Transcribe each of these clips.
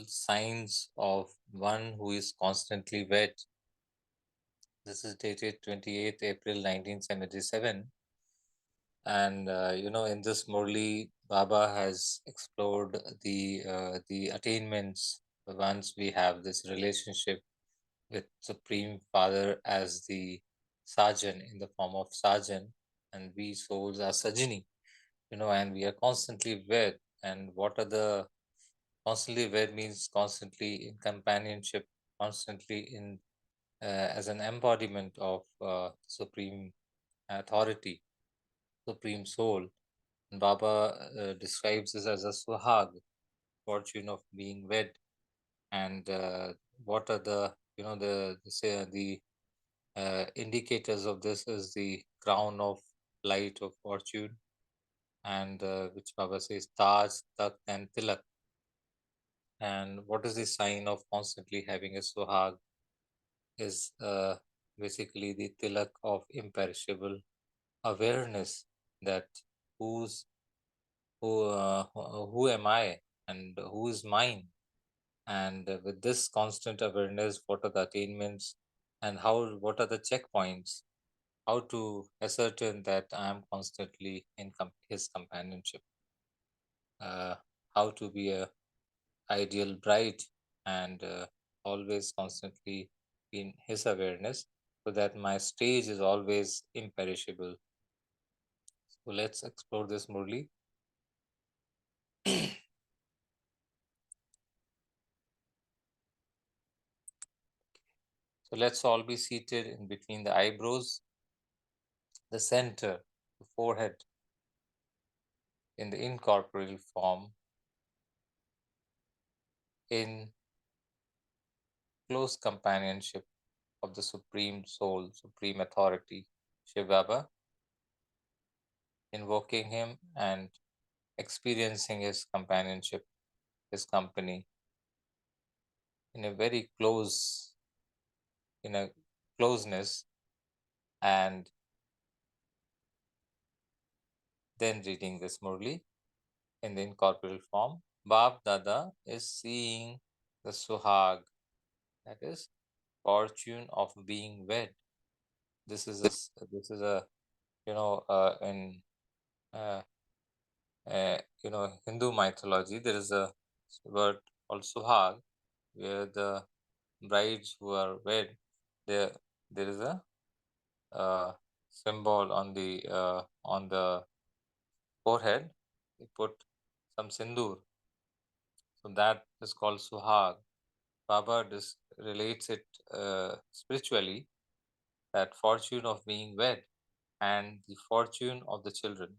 signs of one who is constantly wed. This is dated 28th April 1977. And in this Murli, Baba has explored the attainments once we have this relationship with Supreme Father as the Sajan in the form of Sajan, and we souls are Sajini, and we are constantly wed. And what are the constantly wed means constantly in companionship, constantly in as an embodiment of supreme authority, supreme soul. And Baba describes this as a suhag, fortune of being wed. And what are the indicators of this is the crown of light of fortune, and which Baba says Taj, Takht, and Tilak. And what is the sign of constantly having a suhag is basically the tilak of imperishable awareness that who's who am I and who is mine. And with this constant awareness, what are the attainments and what are the checkpoints, how to ascertain that I am constantly in his companionship, uh, how to be a ideal bride and always constantly in his awareness so that my stage is always imperishable. So let's explore this, Murli. So let's all be seated in between the eyebrows, the center, the forehead, in the incorporeal form, in close companionship of the Supreme Soul, Supreme Authority, Shiv Baba, invoking him and experiencing his companionship, his company in a very close, in a closeness, and then reading this Murli in the incorporeal form. Bab Dada is seeing the Suhag, that is fortune of being wed. This is a in uh, Hindu mythology there is a word called Suhag, where the brides who are wed, there there is a symbol on the forehead. They put some sindoor, so that is called Suhag. Baba relates it spiritually, that fortune of being wed and the fortune of the children.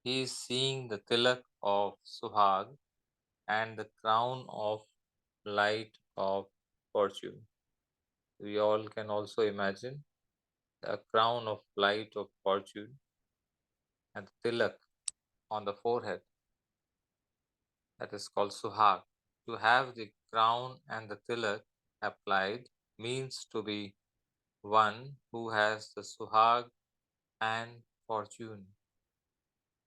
He is seeing the tilak of Suhag and the crown of light of fortune. We all can also imagine a crown of light of fortune and tilak on the forehead, that is called Suhag. To have the crown and the tilak applied means to be one who has the Suhag and fortune.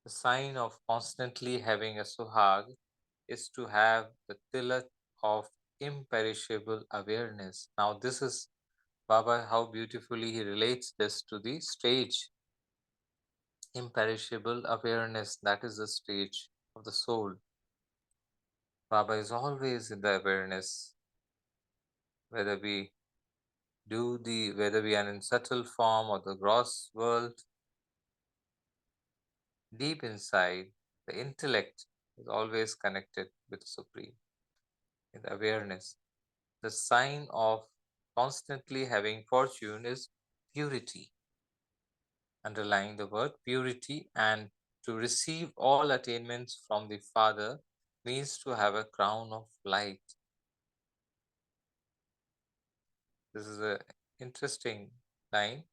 The sign of constantly having a Suhag is to have the tilak of imperishable awareness. Now, this is Baba, how beautifully he relates this to the stage. Imperishable awareness, that is the stage of the soul. Baba is always in the awareness, whether we whether we are in subtle form or the gross world, deep inside, the intellect is always connected with the Supreme in the awareness. The sign of constantly having fortune is purity, underlying the word purity, and to receive all attainments from the Father means to have a crown of light. This is an interesting line.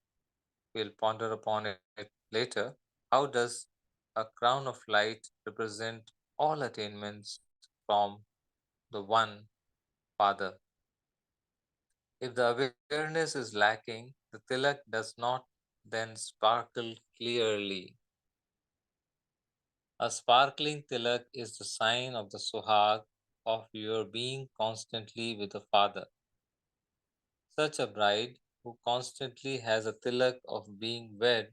We'll ponder upon it later. How does a crown of light represent all attainments from the one Father? If the awareness is lacking, the tilak does not then sparkle clearly. A sparkling tilak is the sign of the Suhag of your being constantly with the Father. Such a bride who constantly has a tilak of being wed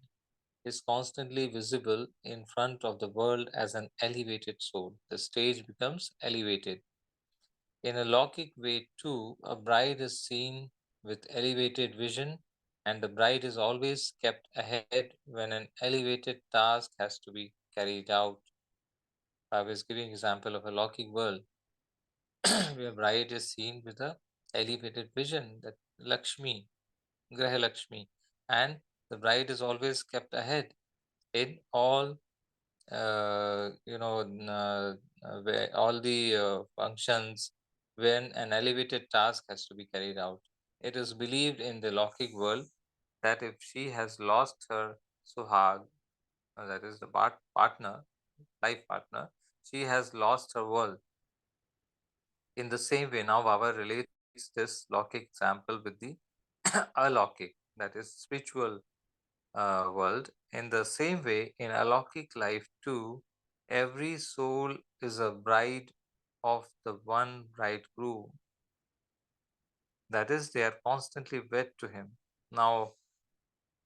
is constantly visible in front of the world as an elevated soul. The stage becomes elevated. In a Lockic way, too, a bride is seen with elevated vision, and the bride is always kept ahead when an elevated task has to be carried out. I was giving example of a Lockic world where bride is seen with a elevated vision, that Lakshmi, Graha Lakshmi, and the bride is always kept ahead in all where all the functions when an elevated task has to be carried out. It is believed in the Lockic world that if she has lost her suhag, that is the partner, life partner, she has lost her world. In the same way, now Baba relates this Lockic example with the alokik, that is spiritual world. In the same way, in alokik life too, every soul is a bride of the one bridegroom. That is, they are constantly wed to him. Now,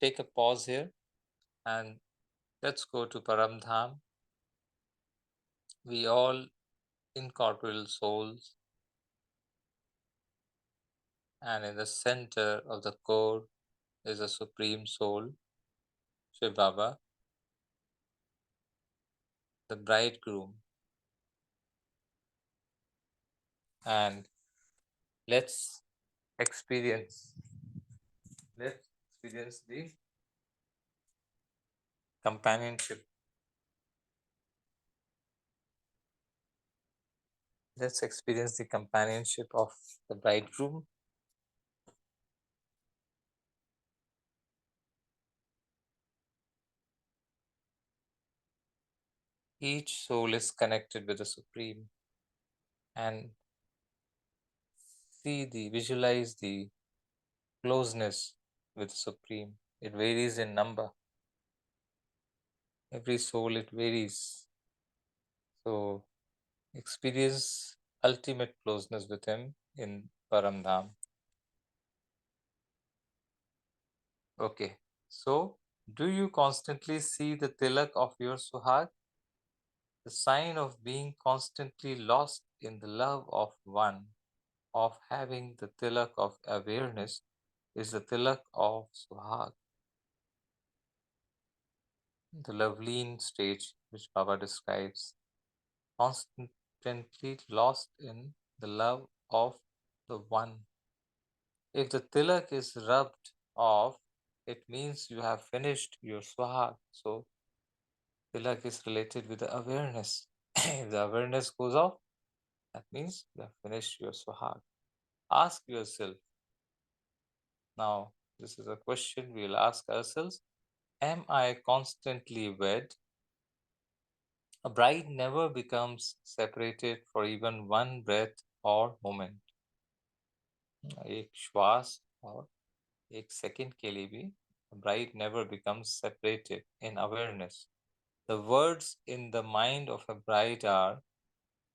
take a pause here and let's go to Paramdham. We all incorporeal souls, and in the center of the core is a supreme soul, Shiv Baba, the bridegroom. And let's experience let's experience the companionship. Let's experience the companionship of the bridegroom. Each soul is connected with the Supreme, and visualize the closeness with the Supreme. It varies in number. Every soul it varies. So experience ultimate closeness with him in Paramdham. Okay. So do you constantly see the tilak of your Suhag? The sign of being constantly lost in the love of one, of having the tilak of awareness, is the tilak of Suhag, the loveline stage which Baba describes, constantly lost in the love of the one. If the tilak is rubbed off, it means you have finished your Suhag. So, tilak is related with the awareness. If the awareness goes off, that means you have finished your Suhag. Ask yourself now, this is a question we'll ask ourselves. Am I constantly wed? A bride never becomes separated for even one breath or moment. एक श्वास और एक second के लिए भी a bride never becomes separated in awareness. The words in the mind of a bride are,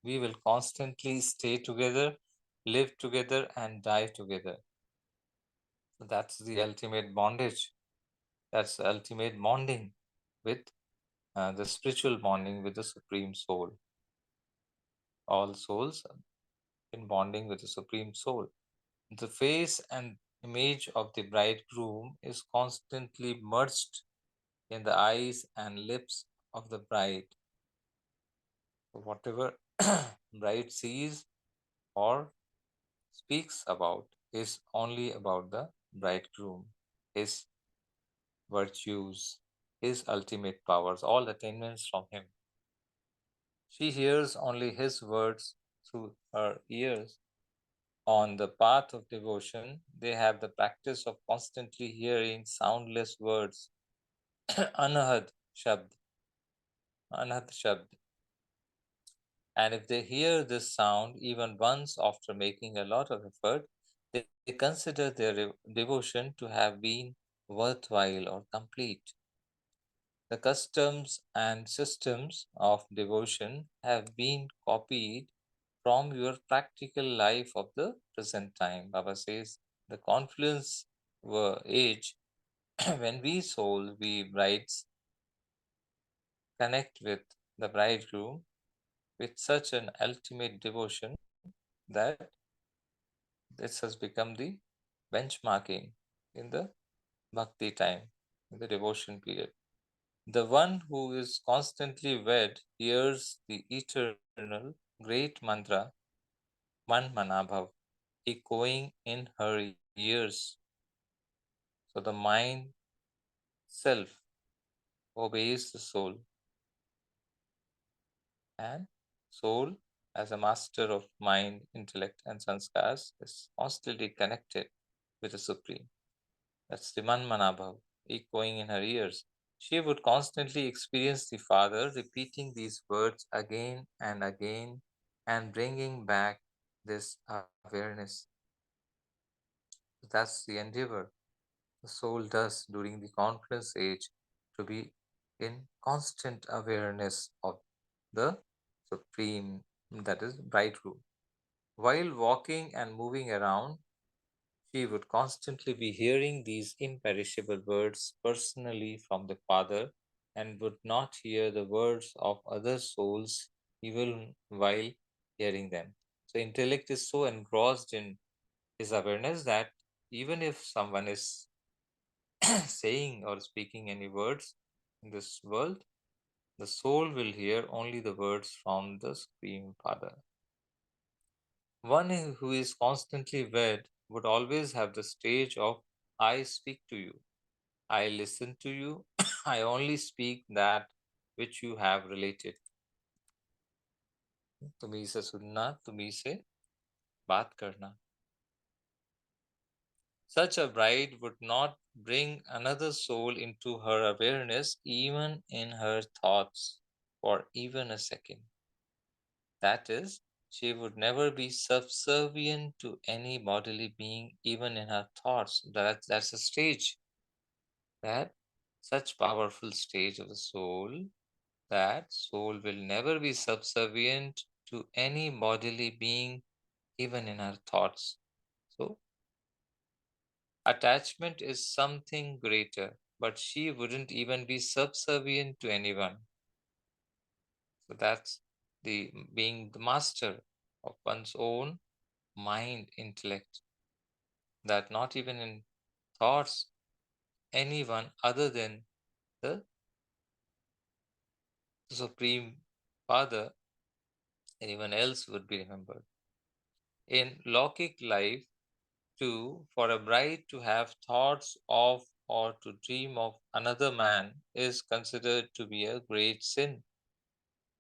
we will constantly stay together, live together, and die together. So that's the ultimate bondage. That's the ultimate bonding with the spiritual bonding with the Supreme Soul. All souls in bonding with the Supreme Soul. The face and image of the bridegroom is constantly merged in the eyes and lips of the bride. So whatever bride sees or speaks about is only about the bridegroom, his virtues, his ultimate powers, all attainments from him. She hears only his words through her ears. On the path of devotion, they have the practice of constantly hearing soundless words, anahad shabd, anahad shabd. And if they hear this sound even once after making a lot of effort, they consider their devotion to have been worthwhile or complete. The customs and systems of devotion have been copied from your practical life of the present time. Baba says the confluence age when we soul, we brides, connect with the bridegroom with such an ultimate devotion that this has become the benchmarking in the bhakti time, in the devotion period. The one who is constantly wed hears the eternal great mantra Man Manabhav echoing in her ears. So the mind self obeys the soul, and soul, as a master of mind, intellect, and sanskars, is constantly connected with the Supreme. That's the Manmanabhav echoing in her ears. She would constantly experience the Father repeating these words again and again and bringing back this awareness. That's the endeavor the soul does during the confluence age, to be in constant awareness of the Supreme, that is, bridegroom. While walking and moving around, she would constantly be hearing these imperishable words personally from the Father and would not hear the words of other souls even while hearing them. So, intellect is so engrossed in his awareness that even if someone is saying or speaking any words in this world, the soul will hear only the words from the Supreme Father. One who is constantly wed would always have the stage of I speak to you, I listen to you, I only speak that which you have related. तुम्ही से सुनना, तुम्ही से बात करना. Such a bride would not bring another soul into her awareness, even in her thoughts, for even a second. That is, she would never be subservient to any bodily being, even in her thoughts. That's a stage, that such powerful stage of the soul, that soul will never be subservient to any bodily being, even in her thoughts. So, attachment is something greater, but she wouldn't even be subservient to anyone. So that's the being the master of one's own mind, intellect, that not even in thoughts anyone other than the Supreme Father, anyone else would be remembered. In Lokik life, too, for a bride to have thoughts of or to dream of another man is considered to be a great sin.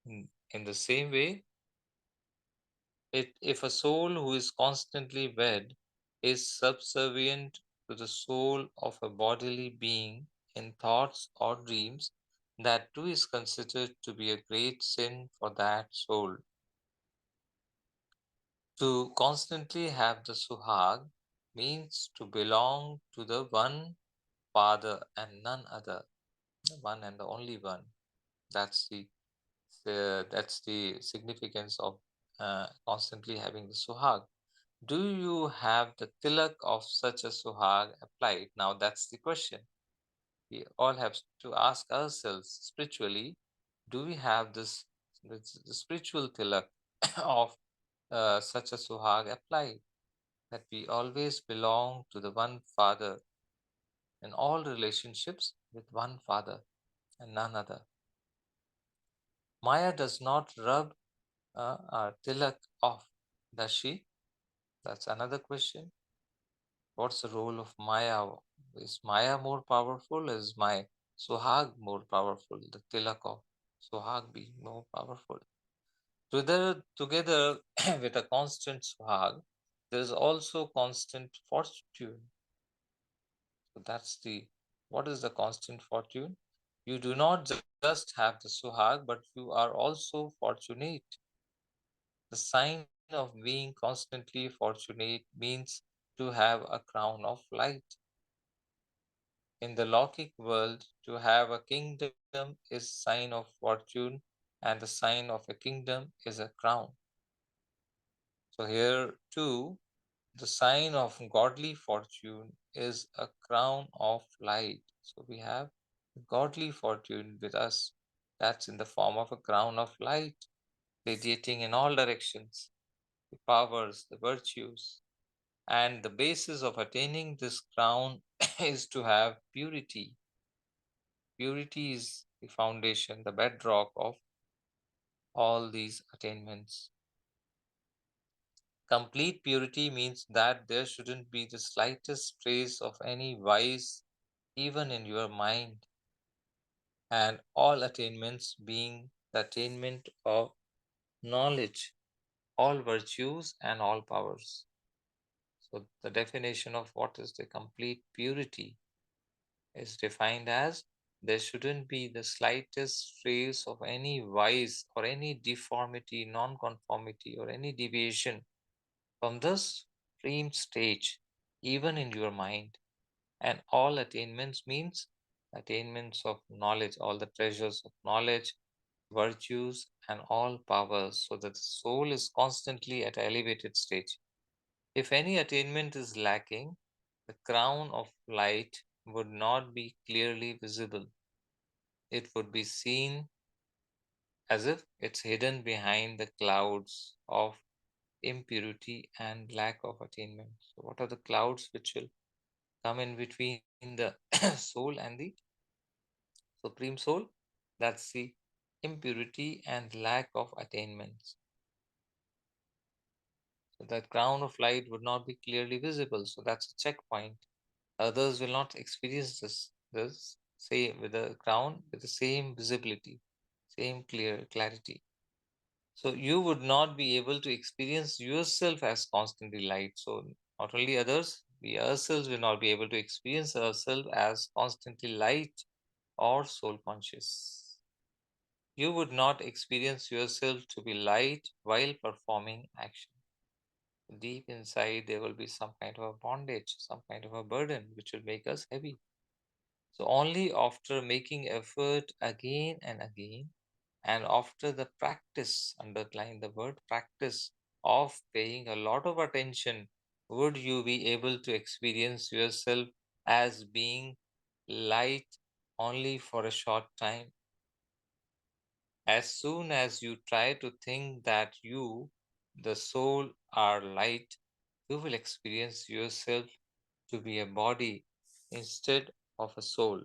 In the same way, if a soul who is constantly wed is subservient to the soul of a bodily being in thoughts or dreams, that too is considered to be a great sin for that soul. To constantly have the suhag means to belong to the one Father and none other, the one and the only one. That's the significance of constantly having the suhag. Do you have the tilak of such a suhag applied? Now that's the question. We all have to ask ourselves spiritually, do we have this the spiritual tilak of such a suhag applied? That we always belong to the one Father in all relationships with one Father and none other. Maya does not rub our tilak off, does she? That's another question. What's the role of Maya? Is Maya more powerful? Is my Suhag more powerful? The tilak of Suhag being more powerful. Together with a constant Suhag, there is also constant fortune. So that's the what is the constant fortune? You do not just have the Suhag, but you are also fortunate. The sign of being constantly fortunate means to have a crown of light. In the Lokik world, to have a kingdom is sign of fortune, and the sign of a kingdom is a crown. So here too, the sign of godly fortune is a crown of light. So we have godly fortune with us. That's in the form of a crown of light, radiating in all directions, the powers, the virtues. And the basis of attaining this crown is to have purity. Purity is the foundation, the bedrock of all these attainments. Complete purity means that there shouldn't be the slightest trace of any vice even in your mind, and all attainments being the attainment of knowledge, all virtues, and all powers. So, the definition of what is the complete purity is defined as there shouldn't be the slightest trace of any vice or any deformity, non-conformity, or any deviation from this supreme stage, even in your mind. And all attainments means attainments of knowledge, all the treasures of knowledge, virtues, and all powers, so that the soul is constantly at an elevated stage. If any attainment is lacking, the crown of light would not be clearly visible. It would be seen as if it's hidden behind the clouds of impurity and lack of attainment. So, what are the clouds which will come in between the soul and the supreme soul? That's the impurity and lack of attainments. So, that crown of light would not be clearly visible. So, that's a checkpoint. Others will not experience this same with the crown with the same visibility, same clear clarity. So you would not be able to experience yourself as constantly light. So not only others, we ourselves will not be able to experience ourselves as constantly light or soul conscious. You would not experience yourself to be light while performing action. Deep inside, there will be some kind of a bondage, some kind of a burden which will make us heavy. So only after making effort again and again, and after the practice, underline the word practice, of paying a lot of attention, would you be able to experience yourself as being light only for a short time. As soon as you try to think that you, the soul, are light, you will experience yourself to be a body instead of a soul.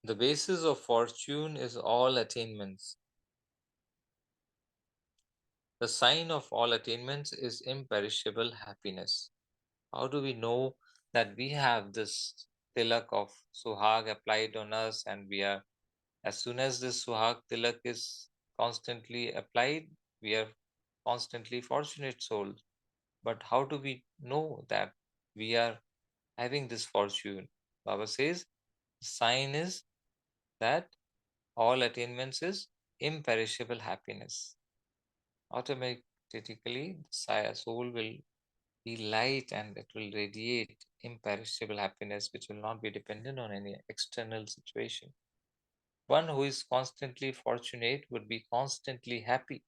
The basis of fortune is all attainments. The sign of all attainments is imperishable happiness. How do we know that we have this tilak of suhag applied on us, and we are, as soon as this suhag tilak is constantly applied, we are constantly fortunate souls. But how do we know that we are having this fortune? Baba says, sign is that all attainments is imperishable happiness. Automatically, the soul will be light and it will radiate imperishable happiness, which will not be dependent on any external situation. One who is constantly fortunate would be constantly happy.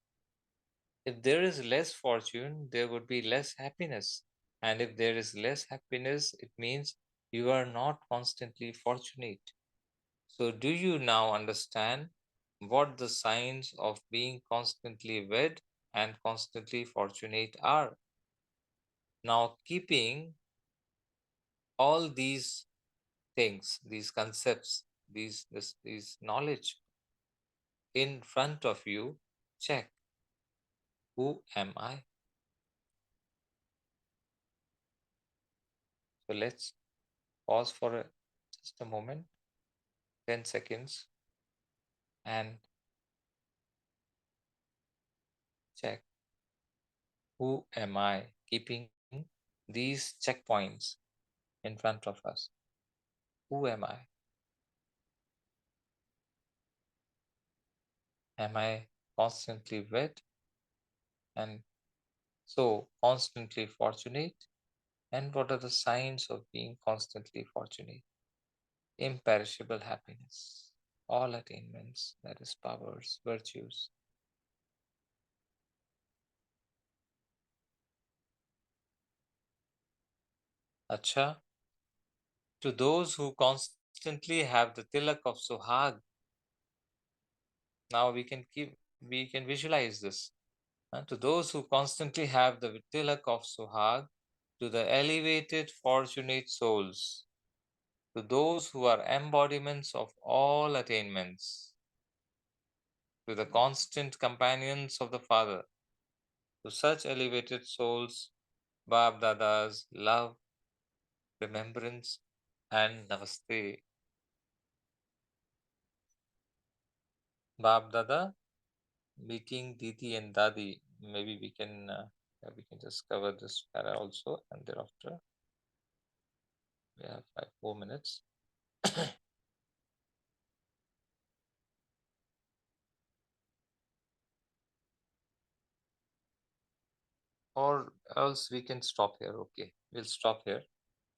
If there is less fortune, there would be less happiness. And if there is less happiness, it means you are not constantly fortunate. So, do you now understand what the signs of being constantly wed and constantly fortunate are? Now, keeping all these things, these concepts, these knowledge in front of you, check, who am I? So let's pause for just a moment, 10 seconds, and check, who am I? Keeping these checkpoints in front of us. Who am I? Am I constantly wed and so constantly fortunate? And what are the signs of being constantly fortunate? Imperishable happiness, all attainments, that is, powers, virtues. Acha, to those who constantly have the tilak of Suhag, now we can visualize this. To those who constantly have the tilak of Suhag, to the elevated, fortunate souls, to those who are embodiments of all attainments, to the constant companions of the Father, to such elevated souls, Bab Dada's love, remembrance, and Namaste. Bab Dada, meeting Didi and Dadi. Maybe we can just cover this para also, and thereafter we have 4 minutes. Or else we can stop here. Okay, we'll stop here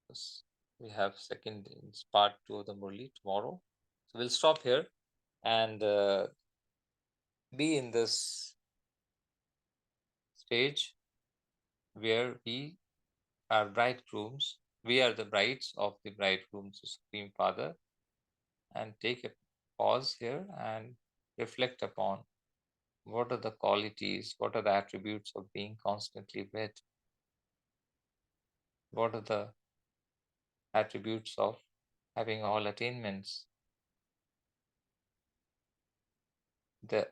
because we have second in part two of the Murli tomorrow. So we'll stop here and be in this stage where we are bridegrooms. We are the brides of the bridegroom, the Supreme Father, and take a pause here and reflect upon what are the qualities, what are the attributes of being constantly wed, what are the attributes of having all attainments, the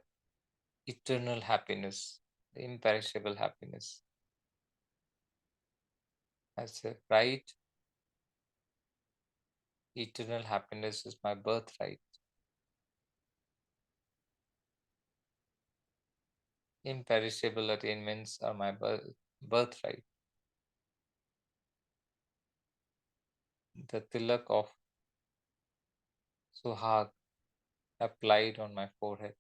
eternal happiness, the imperishable happiness. As a bride, eternal happiness is my birthright. Imperishable attainments are my birthright. The tilak of Suhag applied on my forehead,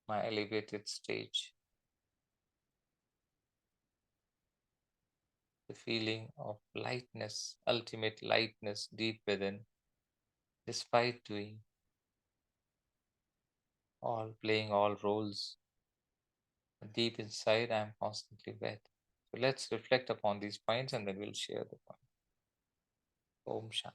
my elevated stage, the feeling of lightness, ultimate lightness deep within, despite doing playing all roles. Deep inside, I am constantly wet. So let's reflect upon these points and then we'll share the point. Om Shanti.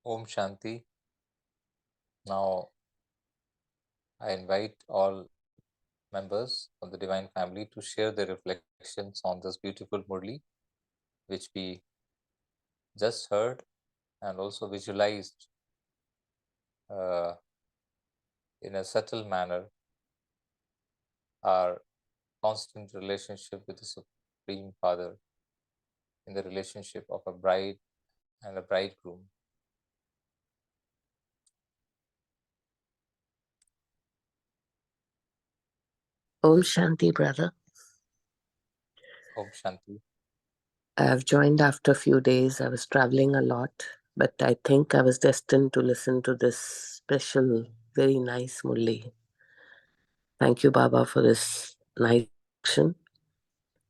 Om Shanti. Now I invite all members of the Divine Family to share their reflections on this beautiful Murli, which we just heard and also visualized uh, in a subtle manner our constant relationship with the Supreme Father in the relationship of a bride and a bridegroom. Om Shanti, brother. Om Shanti. I've joined after a few days. I was traveling a lot, but I think I was destined to listen to this special, very nice Murli. Thank you, Baba, for this nice introduction.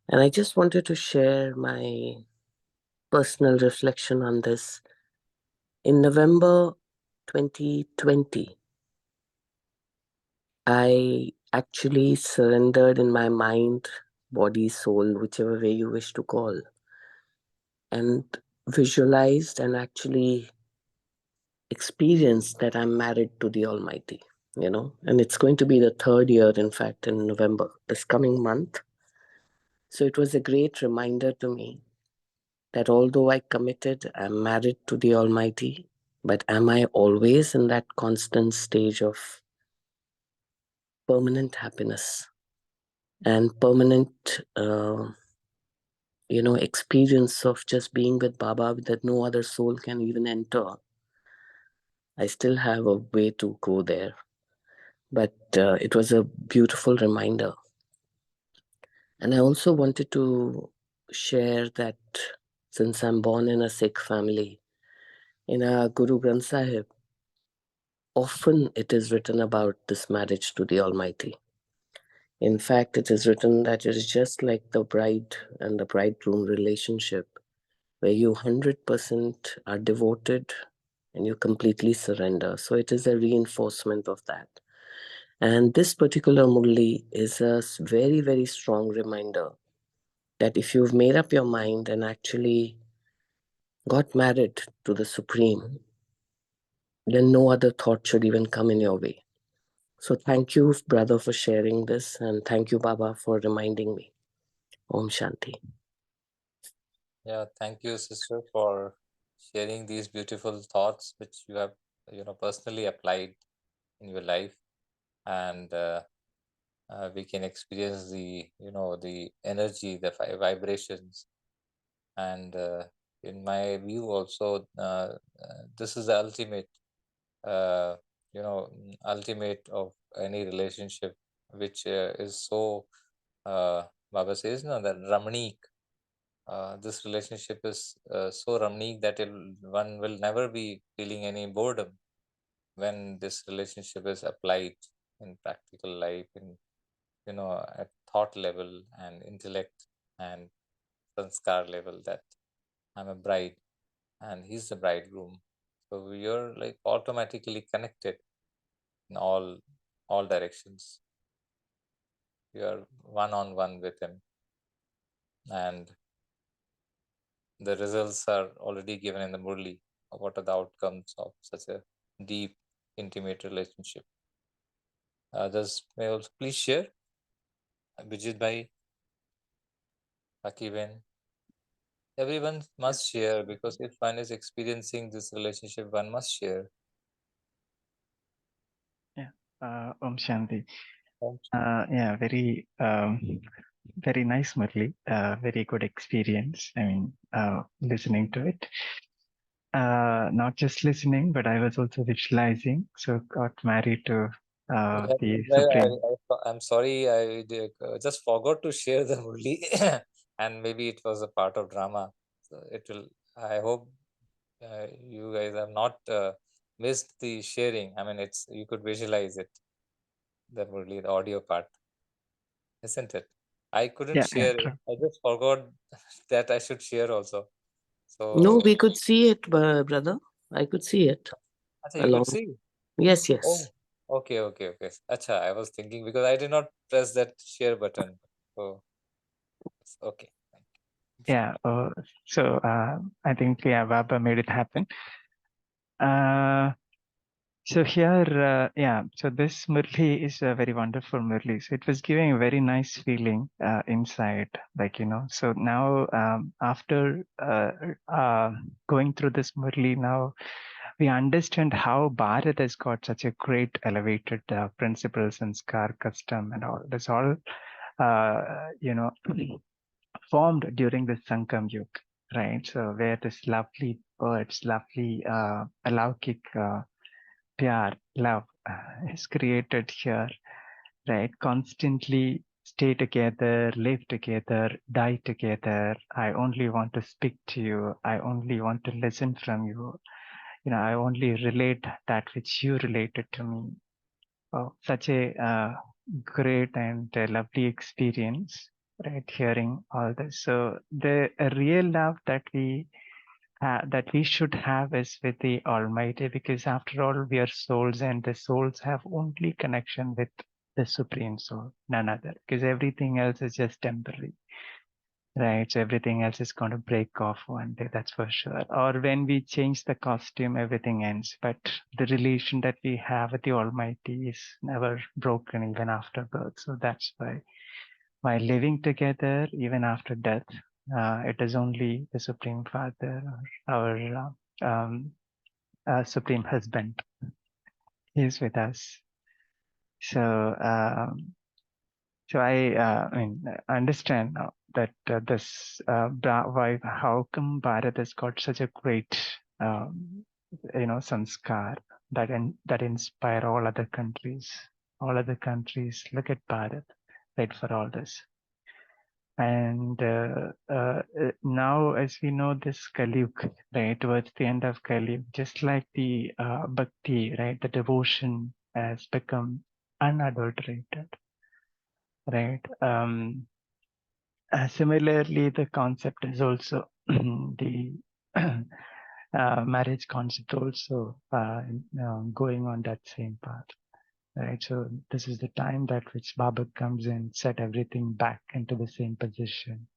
And I just wanted to share my personal reflection on this. In November 2020, I actually surrendered in my mind, body, soul, whichever way you wish to call, and visualized and actually experienced that I'm married to the Almighty, and it's going to be the third year, in fact, in November, this coming month. So it was a great reminder to me that although I committed, I'm married to the Almighty, but am I always in that constant stage of permanent happiness and permanent, experience of just being with Baba that no other soul can even enter? I still have a way to go there. But it was a beautiful reminder. And I also wanted to share that since I'm born in a Sikh family, in a Guru Granth Sahib, often it is written about this marriage to the Almighty. In fact, it is written that it is just like the bride and the bridegroom relationship, where you 100% are devoted and you completely surrender. So it is a reinforcement of that. And this particular Murli is a very, very strong reminder that if you've made up your mind and actually got married to the Supreme, then no other thought should even come in your way. So thank you, brother, for sharing this. And thank you, Baba, for reminding me. Om Shanti. Yeah, thank you, sister, for sharing these beautiful thoughts which you have, personally applied in your life, and we can experience the energy, the vibrations, and in my view, also, this is the uh, ultimate of any relationship, which is so. Baba says, no, that Ramnik. This relationship is so Ramnik that one will never be feeling any boredom when this relationship is applied in practical life, in at thought level and intellect and sanskar level, that I'm a bride and he's the bridegroom. So you're like automatically connected in all directions. You are one on one with him, and the results are already given in the Murli. What are the outcomes of such a deep, intimate relationship? Others may also please share. Bijit Bhai, Akiben, everyone must share, because if one is experiencing this relationship, one must share. Yeah, Om Shanti. Om Yeah, very nice, Murli. Very good experience. I mean, listening to it. Not just listening, but I was also visualizing. So got married to Yeah, the well, Supreme. I'm sorry, just forgot to share the Murli, and maybe it was a part of drama. So it will. I hope you guys have not missed the sharing. I mean, it's you could visualize it, the Murli, the audio part, isn't it? I couldn't Yeah, yeah, share it. true. I just forgot that I should share also. No, So, we could see it, brother. I could see it acha, you could along. see. Yes, Oh, yes. okay, okay, okay. Acha, I was thinking because I did not press that share button. So, it's okay. Thank you. Yeah. So I think yeah, Baba made it happen. Uh, So here, yeah, so this Murli is a very wonderful Murli. So it was giving a very nice feeling inside, like, So now, after going through this Murli, now we understand how Bharat has got such a great elevated principles and scar custom and all. This all, formed during the Sangam Yuga, right? So where this lovely birds, lovely alaukik pyar, love is created here, right? Constantly stay together, live together, die together. I only want to speak to you. I only want to listen from you. I only relate that which you related to me. Oh, such a great and lovely experience, right? Hearing all this. So the real love that we should have is with the Almighty, because after all, we are souls, and the souls have only connection with the Supreme Soul, none other, because everything else is just temporary. Right, so everything else is going to break off one day, that's for sure. Or when we change the costume, everything ends. But the relation that we have with the Almighty is never broken even after birth. So that's why, while living together, even after death, it is only the Supreme Father, our Supreme Husband, is with us. So, so I mean, I understand now that why, how come Bharat has got such a great, sanskar that inspire all other countries. All other countries look at Bharat, right, for all this. And now, as we know, this Kali Yuga, right, towards the end of Kali Yuga, just like the bhakti, right, the devotion has become unadulterated, right? Similarly, the concept is also the marriage concept also going on that same path, right? So this is the time that which Baba comes in, set everything back into the same position,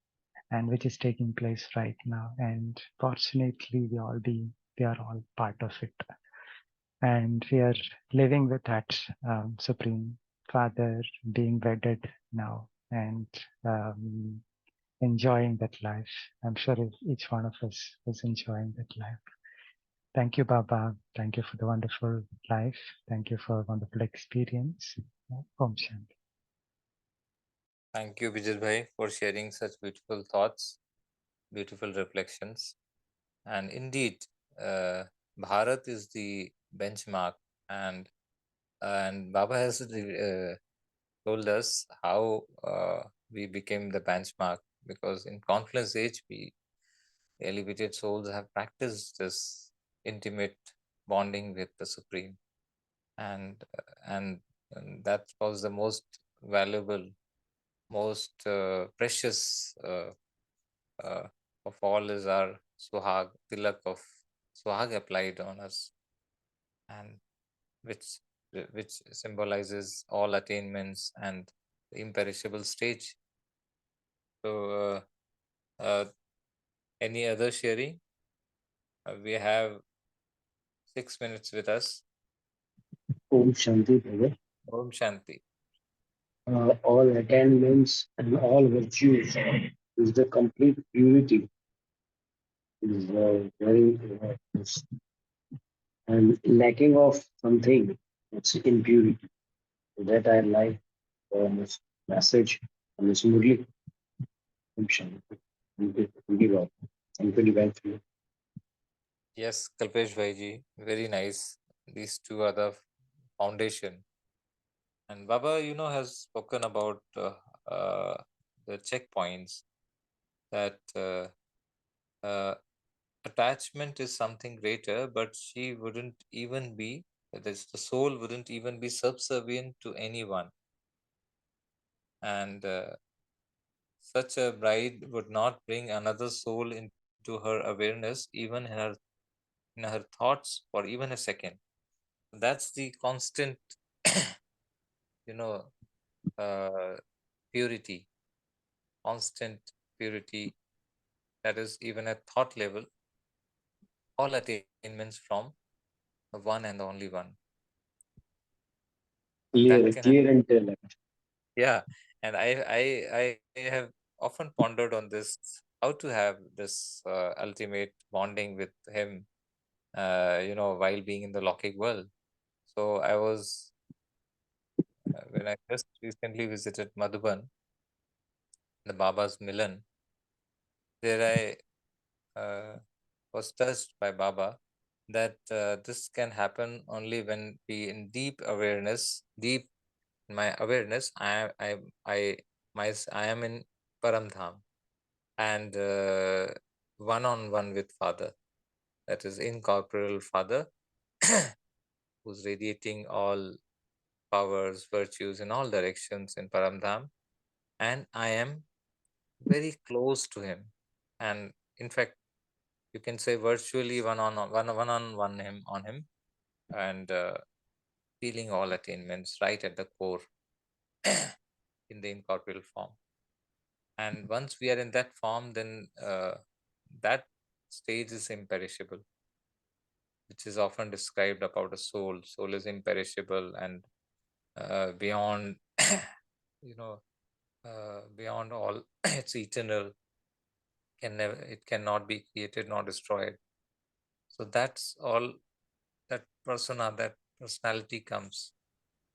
and which is taking place right now. And fortunately, we are all part of it, and we are living with that Supreme Father, being wedded now, and enjoying that life. I'm sure each one of us is enjoying that life. Thank you, Baba. Thank you for the wonderful life. Thank you for a wonderful experience. Om Shanti. Thank you, Vijay Bhai, for sharing such beautiful thoughts, beautiful reflections. And indeed, uh, Bharat is the benchmark, and Baba has told us how we became the benchmark, because in confluence age, we elevated souls have practiced this intimate bonding with the Supreme, and and that was the most valuable, most precious uh, of all is our Suhag, tilak of Suhag applied on us, and which which symbolizes all attainments and the imperishable stage. So, uh, any other sharing? We have 6 minutes with us. Om Shanti, brother. Om Shanti. All attainments and all virtues is the complete purity. Is very and lacking of something. It's impurity. That I like this message and this Murli. Om Shanti. Thank you. Thank you, Lord. Thank you, Divine Spirit. Yes, Kalpesh Bhaiji, very nice. These two are the foundation. And Baba, has spoken about the checkpoints, that uh, attachment is something greater, but she wouldn't even be, that is, the soul wouldn't even be subservient to anyone. And such a bride would not bring another soul into her awareness, even in her thoughts, for even a second. That's the constant, you know, uh, purity, constant purity, that is even at thought level, all attainments from the one and the only one. That Clear, can happen. clear intellect. Yeah, and I have often pondered on this, how to have this ultimate bonding with him, while being in the Lokik world. So I was when I just recently visited Madhuban, the Baba's Milan, there I was touched by Baba that this can happen only when we in deep awareness, deep my awareness, I am in Paramdham, and one-on-one with Father, that is incorporeal Father, who's radiating all powers, virtues in all directions in Paramdham, and I am very close to him, and in fact, you can say virtually one on one him on him, and feeling all attainments right at the core in the incorporeal form. And once we are in that form, then that stage is imperishable, which is often described about a soul. Soul is imperishable and beyond, beyond all, it's eternal. It cannot be created nor destroyed. So that's all. That persona, that personality comes.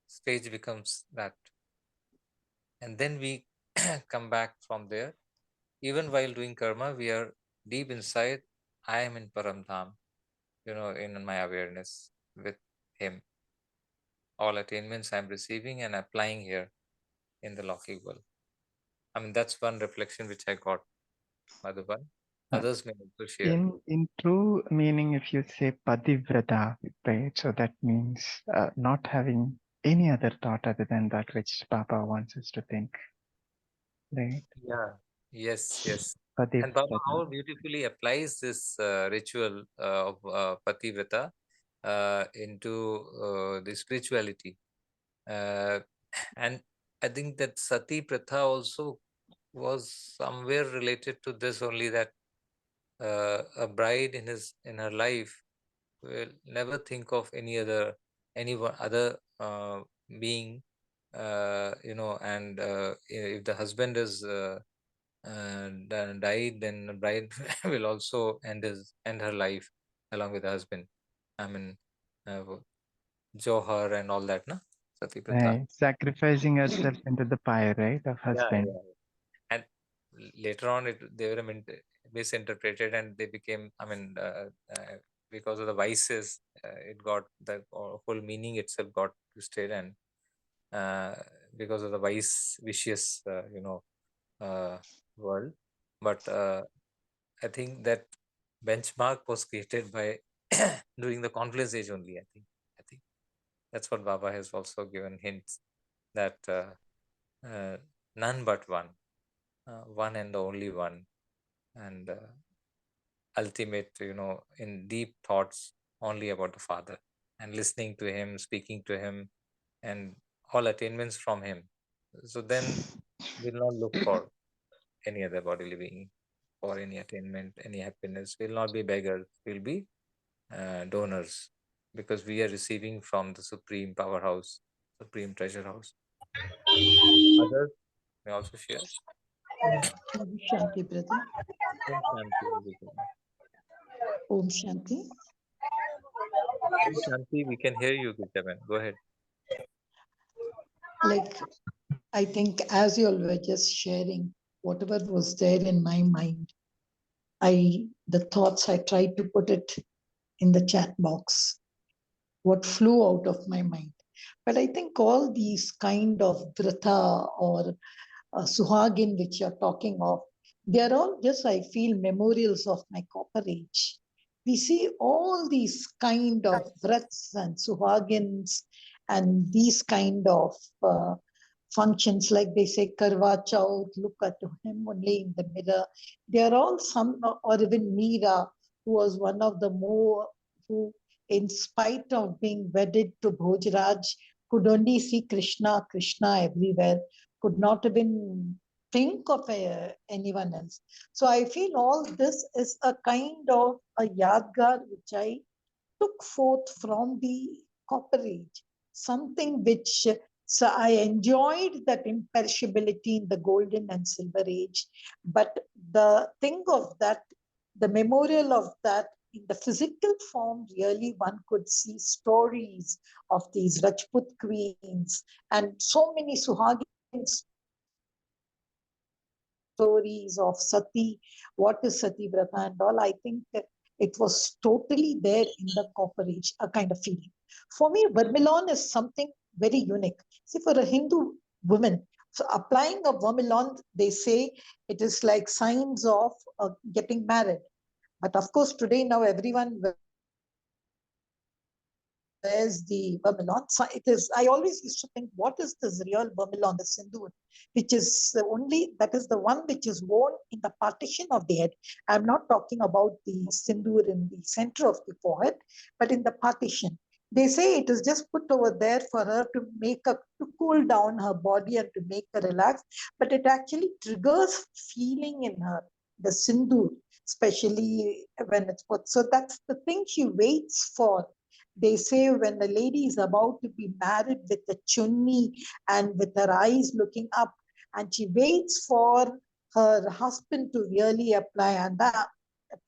Stage becomes that, and then we come back from there. Even while doing karma, we are deep inside. I am in Paramdham, in my awareness with him. All attainments I'm receiving and applying here in the Lokik world. I mean, that's one reflection which I got, Madhuban. Uh, Others may also share. in true meaning, if you say pativrata, right? So that means not having any other thought other than that which Baba wants us to think, right? Yeah. Yes, yes. And Baba, Pativrata. how beautifully applies this ritual of Pativrata into the spirituality. Uh, and I think that Sati Pratha also was somewhere related to this only, that a bride in her life will never think of anyone other being, and if the husband is died, then the bride will also end her life along with the husband. I mean, uh, Johar and all that, na? Sati Pratha. Right. Sacrificing herself into the fire, right, of Yeah, husband. yeah. And later on, they were misinterpreted, and they became, because of the vices, it got the whole meaning itself got twisted, and uh, because of the vicious, uh, world. But I think that benchmark was created by during the confluence age only. I think that's what Baba has also given hints, that uh, none but one, one and the only one, and ultimate, in deep thoughts only about the Father, and listening to him, speaking to him, and all attainments from him. So then we'll not look for any other bodily being for any attainment, any happiness. We'll not be beggars, we'll be donors, because we are receiving from the supreme powerhouse, supreme treasure house. Others may also share. Om Shanti, brother. Om Shanti, Vijay. Om Shanti. Om Shanti, we can hear you, Gitaman. Go ahead. Like, I think as you all were just sharing, whatever was there in my mind, the thoughts, I tried to put it in the chat box, what flew out of my mind. But I think all these kind of vrata or suhagin which you're talking of, they're all just, I feel, memorials of my copper age. We see all these kind of vrats and suhagins and these kind of functions, like they say karwa chauth, look at him only in the mirror. They're all some, or even Meera, who was one of the more, who in spite of being wedded to Bhojraj, could only see Krishna, Krishna everywhere, could not even think of anyone else. So I feel all this is a kind of a yadgar which I took forth from the copper age, something which, so I enjoyed that imperishability in the golden and silver age, but the thing of that, the memorial of that in the physical form, really one could see stories of these Rajput queens and so many Suhagin stories of Sati, what is Sati Vrata and all. I think that it was totally there in the copper age, a kind of feeling. For me, Vermilion is something very unique. See, for a Hindu woman, so applying a vermilion, they say it is like signs of getting married. But of course, today now everyone wears the vermilion. So it is, I always used to think, what is this real vermilion, the sindoor, which is that is the one which is worn in the partition of the head. I'm not talking about the sindoor in the center of the forehead, but in the partition. They say it is just put over there for her to cool down her body and to make her relax, but it actually triggers feeling in her, the sindoor, especially when it's put. So that's the thing she waits for. They say when the lady is about to be married with the chunni and with her eyes looking up, and she waits for her husband to really apply, and that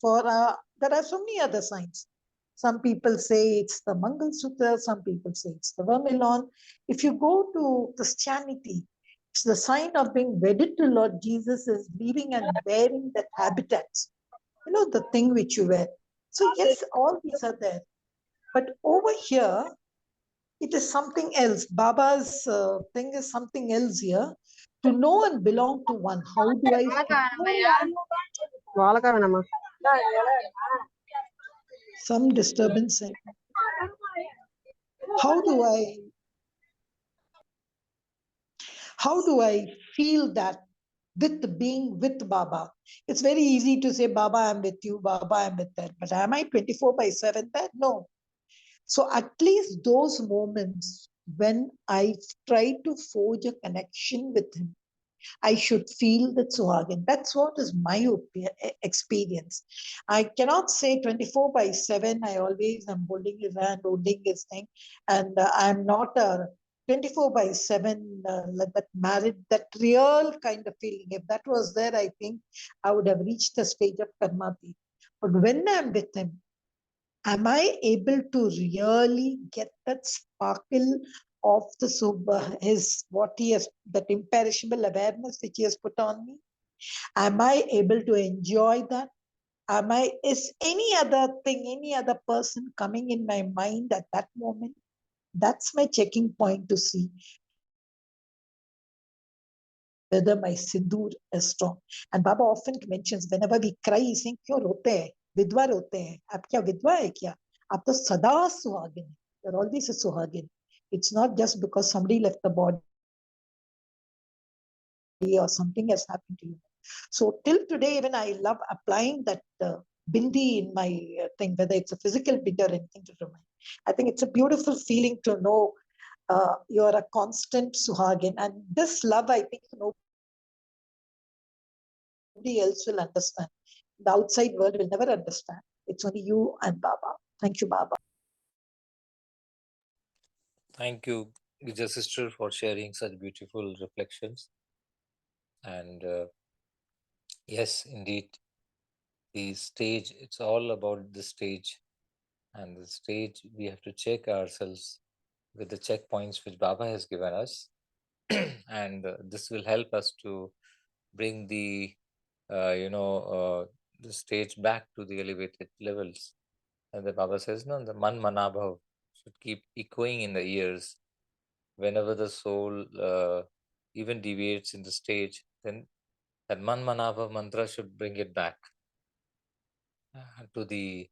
there are so many other signs. Some people say it's the Mangal Sutra, some people say it's the vermilion. If you go to Christianity, it's the sign of being wedded to Lord Jesus is leaving and wearing that habitats, the thing which you wear. So yes, all these are there. But over here, it is something else. Baba's thing is something else here. To know and belong to one. How do I feel? Some disturbance. How do I feel that with being with Baba? It's very easy to say, Baba, I'm with you, Baba, I'm with that. But am I 24/7 there? No. So at least those moments when I try to forge a connection with him, I should feel the Suhagan. That's what is my experience. I cannot say 24/7, I always am holding his hand, holding his thing, and I'm not a 24/7 that married, that real kind of feeling. If that was there, I think I would have reached the stage of Karmati. But when I'm with him, am I able to really get that sparkle of what he has, that imperishable awareness which he has put on me? Am I able to enjoy that? Is any other thing, any other person coming in my mind at that moment? That's my checking point to see whether my sindoor is strong. And Baba often mentions, whenever we cry, he's saying, "Kyun rote hai? Vidwa rote hai. Aap kya vidwa hai kya? Aap to sada suhagin. You're always a suhagin." It's not just because somebody left the body or something has happened to you. So till today, even I love applying that bindi in my thing, whether it's a physical bindi or anything to remind. I think it's a beautiful feeling to know you're a constant suhagin. And this love, I think, nobody else will understand. The outside world will never understand. It's only you and Baba. Thank you, Baba. Thank you, Vijay sister, for sharing such beautiful reflections. And yes, indeed, the stage, it's all about the stage. And the stage, we have to check ourselves with the checkpoints which Baba has given us. And this will help us to bring the stage back to the elevated levels. And the Baba says, no, the man manabhav should keep echoing in the ears. Whenever the soul even deviates in the stage, then that man manabhav mantra should bring it back to the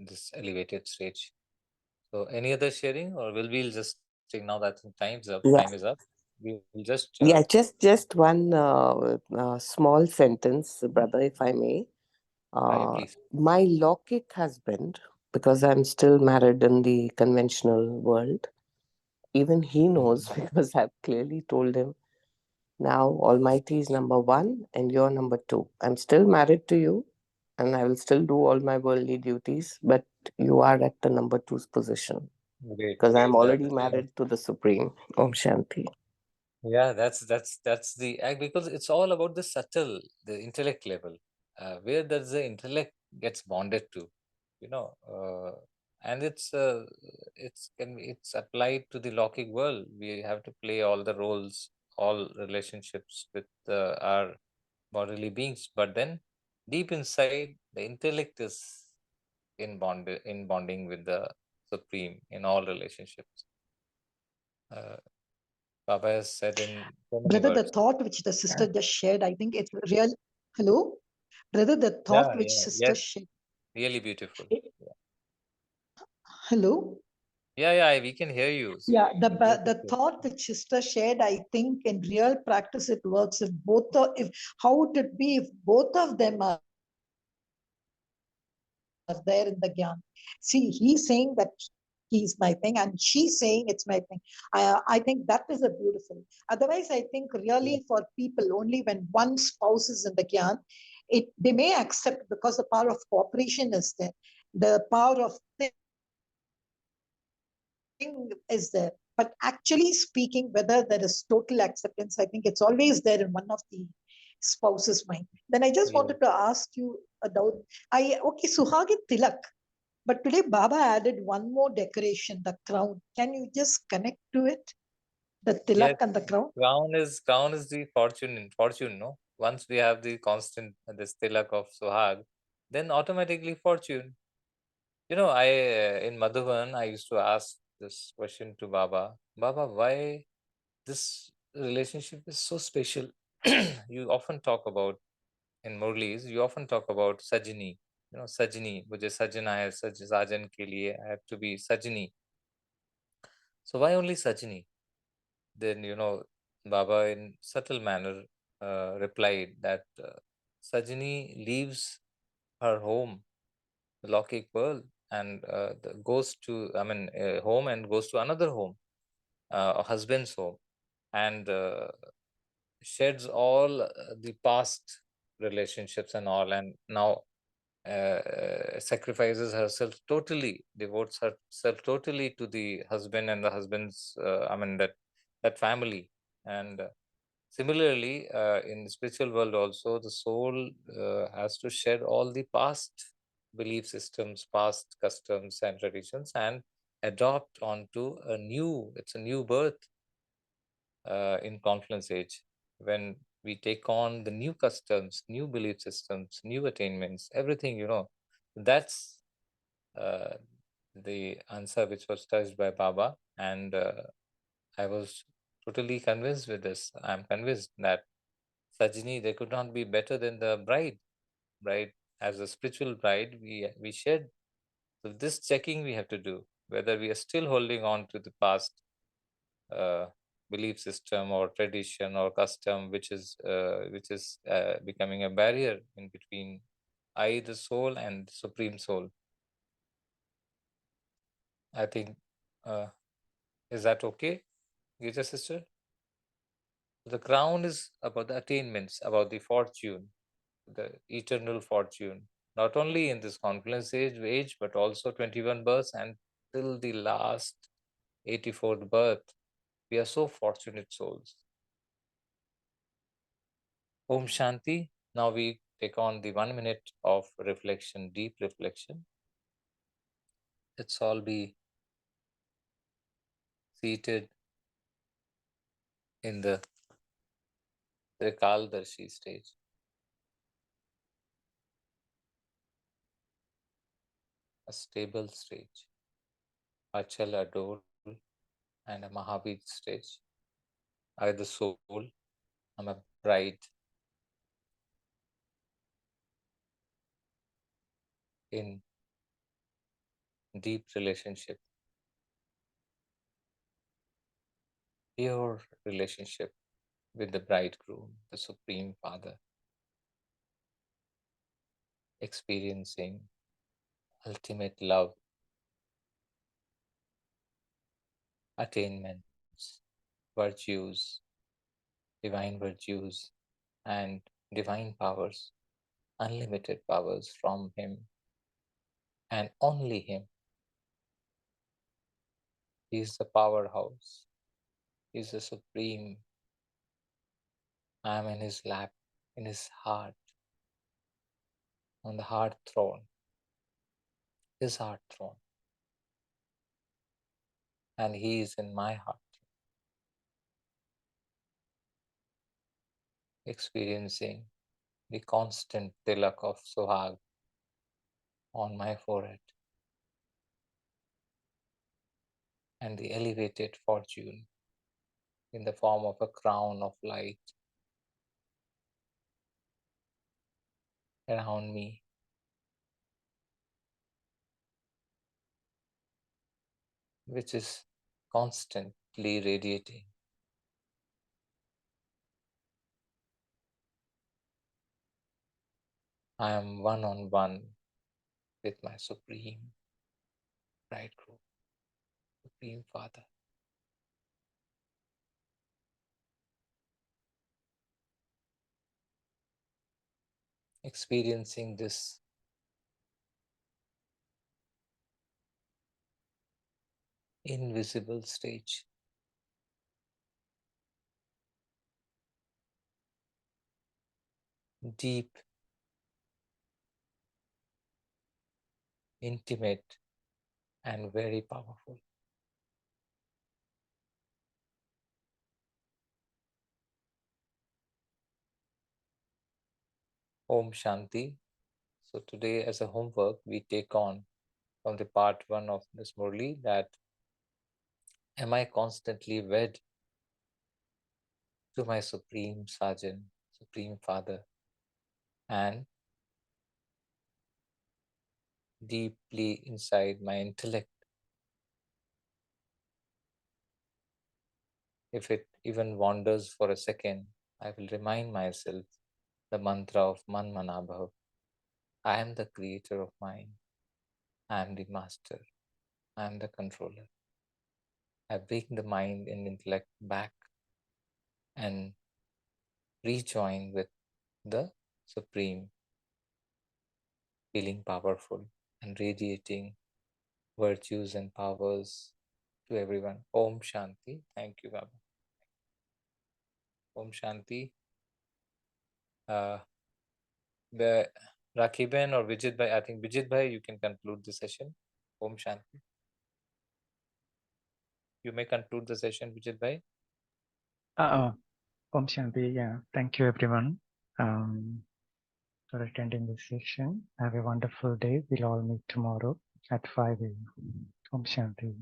this elevated stage. So any other sharing, or will we just take now that time's up? Yeah, Time is up. We will just yeah. Just one small sentence, brother, if I may. please. My Lokik husband, because I'm still married in the conventional world, even he knows because I've clearly told him, now Almighty is number one and you're number two. I'm still married to you and I will still do all my worldly duties, but you are at the number two's position Great. because I'm already That's married to the Supreme. Om Shanti. Yeah, that's the act, because it's all about the subtle, the intellect level, where does the intellect gets bonded to, you know, and it's applied to the Lockic world. We have to play all the roles, all relationships with our bodily beings, but then deep inside, the intellect is in bonding with the Supreme in all relationships. Baba has said in so many Brother, the words. thought which the sister just shared, I think it's real. Hello? Brother, the Yeah, thought which yeah, sister yes, shared. really beautiful. Yeah, Hello? yeah, we can hear you. Yeah, the Beautiful. thought which sister shared, I think in real practice it works if both of, if how would it be if both of them are there in the gyan. See, he's saying that he's my thing, and she's saying it's my thing. I think that is a beautiful. Otherwise, I think Yeah. really for people, only when one spouse is in the gyan, they may accept because the power of cooperation is there. The power of thing is there. But actually speaking, whether there is total acceptance, I think it's always there in one of the spouse's mind. Then I just Yeah. wanted to ask you about okay, Suhagit Tilak. But today Baba added one more decoration, the crown. Can you just connect to it? The Yes, tilak and the crown? crown is the fortune, no? Once we have the constant this tilak of Suhag, then automatically fortune. In Madhuban, I used to ask this question to Baba. Baba, why this relationship is so special? You often talk about in Murlis, you often talk about Sajini. Sajini, mujhe sajna hai, sajan ke liye I have to be Sajini. So why only Sajini? Then, Baba in subtle manner replied that Sajini leaves her home, the Lokik world, and goes to, home and goes to another home, a husband's home, and sheds all the past relationships and all, and now sacrifices herself totally, devotes herself totally to the husband and the husband's, that family. And similarly, in the spiritual world also, the soul has to shed all the past belief systems, past customs and traditions, and adopt onto it's a new birth in confluence age, when we take on the new customs, new belief systems, new attainments, everything, that's uh, the answer which was touched by Baba. And I was totally convinced with this. I'm convinced that Sajini, they could not be better than the bride. Bride, as a spiritual bride, we shed. So this checking we have to do, whether we are still holding on to the past uh, belief system or tradition or custom, which is becoming a barrier in between I, the soul, and the supreme soul. I think, uh, is that okay, Gita sister? The crown is about the attainments, about the fortune, the eternal fortune, not only in this confluence age, but also 21 births and till the last 84th birth. We are so fortunate souls. Om Shanti. Now we take on the 1 minute of reflection, deep reflection. Let's all be seated in the Trikaldarshi stage. A stable stage, Achal, Adol, and a Mahavir stage. I, the soul, am a bride in deep relationship, pure relationship with the bridegroom, the Supreme Father, experiencing ultimate love, attainments, virtues, divine virtues, and divine powers, unlimited powers from Him and only Him. He is the powerhouse. He is the supreme. I am in His lap, in His heart, on the heart throne, His heart throne. And He is in my heart, experiencing the constant tilak of Suhag on my forehead and the elevated fortune in the form of a crown of light around me. Which is constantly radiating. I am one-on-one with my Supreme Bridegroom, Supreme Father. Experiencing this invisible stage. Deep, intimate, and very powerful. Om Shanti. So today as a homework, we take on from the part 1 of this Murli that am I constantly wed to my Supreme Sergeant, Supreme Father, and deeply inside my intellect, if it even wanders for a second, I will remind myself the mantra of Man Manabhav. I am the creator of mind. I am the master. I am the controller. I bring the mind and intellect back and rejoin with the Supreme, feeling powerful and radiating virtues and powers to everyone. Om Shanti. Thank you, Baba. Om Shanti. The Rakhi Ben or Vijit Bhai, I think Vijit Bhai, you can conclude the session. Om Shanti. You may conclude the session, Vijit Bhai. Om Shanti. Yeah. Thank you, everyone, for attending this session. Have a wonderful day. We'll all meet tomorrow at 5 a.m. Om Shanti.